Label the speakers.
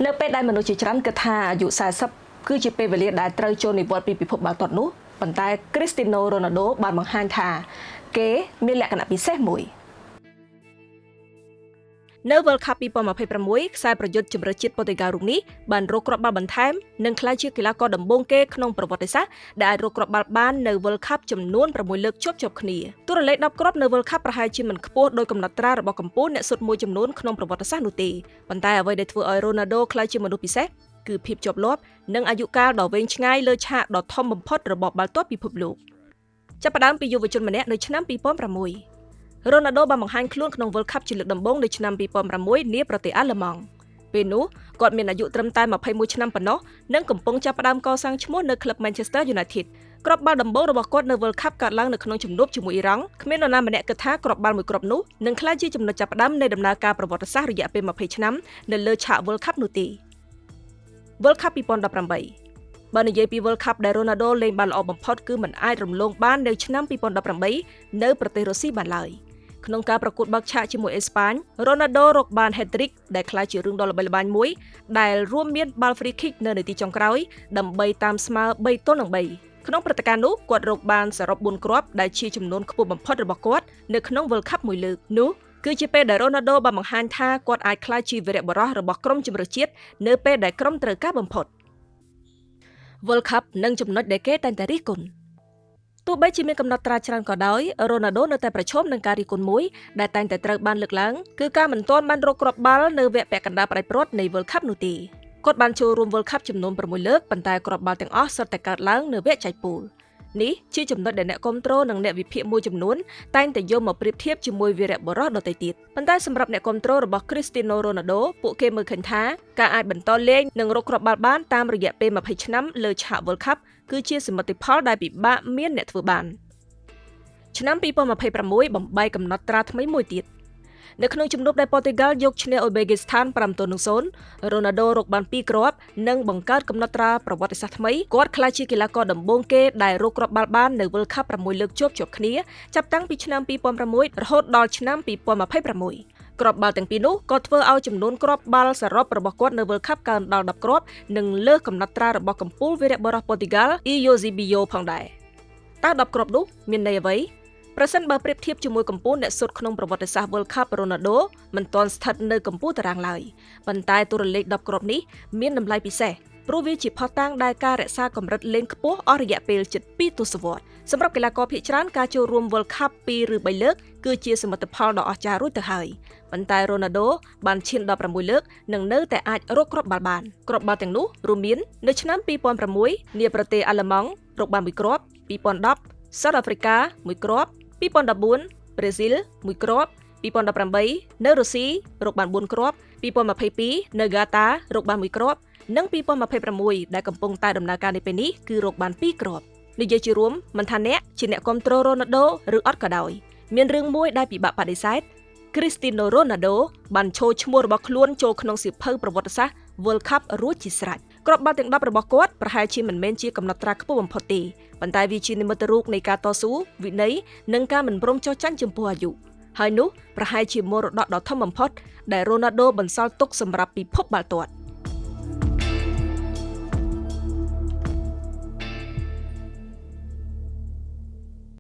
Speaker 1: នៅពេលដែលមនុស្សជាច្រើនគិតថាអាយុ40គឺជាពេលវេលាដែលត្រូវចូលនិវត្តន៍ពីពិភពបាល់ទាត់នោះប៉ុន្តែ Cristiano Ronaldo បានបង្ហាញថាគេមានលក្ខណៈពិសេសមួយនៅ World Cup 2026 ខ្សែប្រយុទ្ធជម្រើសជាតិប៉ូទុយហ្គាល់រូបនេះបានរកគ្រាប់បាល់បន្ថែមនិងក្លាយជាកីឡាករដំបូងគេក្នុងប្រវត្តិសាស្ត្រដែលអាចរកគ្រាប់បាល់បាននៅ World Cup ចំនួន6លើកជាប់គ្នាតួលេខ10គ្រាប់នៅ World Cup ប្រហែលជាមិនខ្ពស់ដោយកំណត់ត្រារបស់កម្ពុជាអ្នកសុទ្ធមួយចំនួនក្នុងប្រវត្តិសាស្ត្រនោះទេប៉ុន្តែអ្វីដែលធ្វើឲ្យ Ronaldo ក្លាយជាមនុស្សពិសេសគឺភាពជាប់លាប់និងអាយុកាលដ៏វែងឆ្ងាយលើឆាកដ៏ធំបំផុតរបស់បាល់ទាត់ពិភពលោកចាប់ផ្ដើមពីយុវជនម្នាក់នៅឆ្នាំ2006 Ronaldo បានបង្ហាញខ្លួនក្នុង World Cup ជាលើកដំបូងនៅឆ្នាំ2006នាប្រទេសអាល្លឺម៉ង់ពេលនោះគាត់មានអាយុត្រឹមតែ21ឆ្នាំប៉ុណ្ណោះនិងកំពុងចាប់ផ្ដើមកសាងឈ្មោះនៅក្លឹប Manchester United គ្រាប់បាល់ដំបូងរបស់គាត់នៅ World Cup កើតឡើងនៅក្នុងជំនួបជាមួយអ៊ីរ៉ង់គ្មាននរណាម្នាក់គិតថាគ្រាប់បាល់មួយគ្រាប់នោះនឹងក្លាយជាចំណុចចាប់ផ្ដើមនៃដំណើរការប្រវត្តិសាស្ត្ររយៈពេល20ឆ្នាំនៅលើឆាក World Cup នោះទេ World Cup 2018បើនិយាយពី World Cup ដែល Ronaldo លេងបានល្អបំផុតគឺមិនអាចរំលងបាននៅឆ្នាំ2018នៅប្រទេសរុស្ស៊ីបានឡើយក្នុងការប្រកួតបើកឆាកជាមួយអេស្ប៉ាញ Ronaldo រកបាន hat-trick ដែលក្លាយជារឿងដ៏ល្បីល្បាញមួយដែលរួមមានបាល់ free kick នៅនាទីចុងក្រោយដើម្បីតាមស្មើ3-3ក្នុងព្រឹត្តិការណ៍នោះគាត់រកបានសរុប4គ្រាប់ដែលជាចំនួនខ្ពស់បំផុតរបស់គាត់នៅក្នុង World Cup មួយលើកនោះគឺជាពេលដែល Ronaldo បានបង្ហាញថាគាត់អាចក្លាយជាវីរបុរសរបស់ក្រុមជម្រើសជាតិនៅពេលដែលក្រុមត្រូវការបំផុត World Cup និងចំណុចដែលគេតែងតែរិះគន់ទោះបីជាមានកំណត់ត្រាច្រើនក៏ដោយ Ronaldo នៅតែប្រឈមនឹងការរិះគន់មួយដែលតែងតែត្រូវបានលើកឡើងគឺការមិនទាន់បានរកគ្រាប់បាល់នៅវគ្គពាក់កណ្ដាលផ្ដាច់ព្រាត់នៃ World Cup នោះទេគាត់បានចូលរួម World Cup ចំនួន6លើកប៉ុន្តែគ្រាប់បាល់ទាំងអស់សុទ្ធតែកើតឡើងនៅវគ្គចែកពូលនេះជាចំណុចដែលអ្នកគាំទ្រនិងអ្នកវិភាគមួយចំនួនតែងតែយកមកប្រៀបធៀបជាមួយវីរបុរសដទៃទៀតប៉ុន្តែសម្រាប់អ្នកគាំទ្ររបស់ Cristiano Ronaldo ពួកគេមើលឃើញថាការអាចបន្តលេងនិងរកគ្រាប់បាល់បានតាមរយៈពេល20ឆ្នាំលើឆាក World Cup គឺជាសមិទ្ធផលដែលពិបាកមានអ្នកធ្វើបានឆ្នាំ2026បំបីកំណត់ត្រាថ្មីមួយទៀតនៅក្នុងជំនួបដែលប៉ូទុយហ្គាល់យកឈ្នះអ៊ុយបេគីស្ថាន5-0 Ronaldo រកបាន2គ្រាប់និងបង្កើតកំណត់ត្រាប្រវត្តិសាស្ត្រថ្មីគាត់ក្លាយជាកីឡាករដំបូងគេដែលរកគ្រាប់បាល់បាននៅ World Cup 6លើកជាប់គ្នាចាប់តាំងពីឆ្នាំ2006រហូតដល់ឆ្នាំ2026គ្រាប់បាល់ទាំងពីរនោះក៏ធ្វើឲ្យចំនួនគ្រាប់បាល់សរុបរបស់គាត់នៅ World Cup កើនដល់10គ្រាប់និងលើសកំណត់ត្រារបស់កំពូលវីរបុរសប៉ូទុយហ្គាល់ Eusebio ផងដែរតើ10គ្រាប់នោះមានន័យអ្វីប្រសិនបើប្រៀបធៀបជាមួយកម្ពុជាអ្នកសុទ្ធក្នុងប្រវត្តិសាស្ត្រ World Cup Ronaldo មិនទាន់ស្ថិតនៅកម្ពុជាតារាងឡើយប៉ុន្តែតួលេខ10គ្រាប់នេះមានតម្លៃពិសេសព្រោះវាជាផុសតាងដែលការរក្សាកម្រិតលេងខ្ពស់អស់រយៈពេលជិត2ទសវត្សរ៍សម្រាប់កីឡាករភាគច្រើនការចូលរួម World Cup 2 ឬ 3 លើកគឺជាសមិទ្ធផលដ៏អស្ចារ្យរួចទៅហើយប៉ុន្តែ Ronaldo បានឈានដល់6លើកនិងនៅតែអាចរកគ្រាប់បាល់បានគ្រាប់បាល់ទាំងនោះរួមមាននៅឆ្នាំ2006នាប្រទេសអាល្លឺម៉ង់រកបាន1គ្រាប់2010 South Africa 1គ្រាប់2014ប្រេស៊ីល1គ្រាប់2018នៅរុស្ស៊ីរកបាន4គ្រាប់2022នៅហ្គាតារកបាន1គ្រាប់និង2026ដែលកំពុងតែដំណើរការនៅពេលនេះគឺរកបាន2គ្រាប់និយាយជារួមមិនថាអ្នកជាអ្នកគាំទ្រ Ronaldo ឬអត់ក៏ដោយមានរឿងមួយដែលពិបាកបដិសេធ Cristiano Ronaldo បានឈរឈ្មោះរបស់ខ្លួនចូលក្នុងសៀវភៅប្រវត្តិសាស្ត្រ World Cup រួចជាស្រេចគ្រាប់បាល់ទាំង10របស់គាត់ប្រហែលជាមិនមែនជាកំណត់ត្រាខ្ពស់បំផុតទេប៉ុន្តែវាជានិមិត្តរូបនៃការតស៊ូវិន័យនិងការមិនព្រមចុះចាញ់ចំពោះអាយុហើយនោះប្រហែលជាមរតកដ៏ធំបំផុតដែល Ronaldo បន្សល់ទុកសម្រាប់ពិភពបាល់ទាត់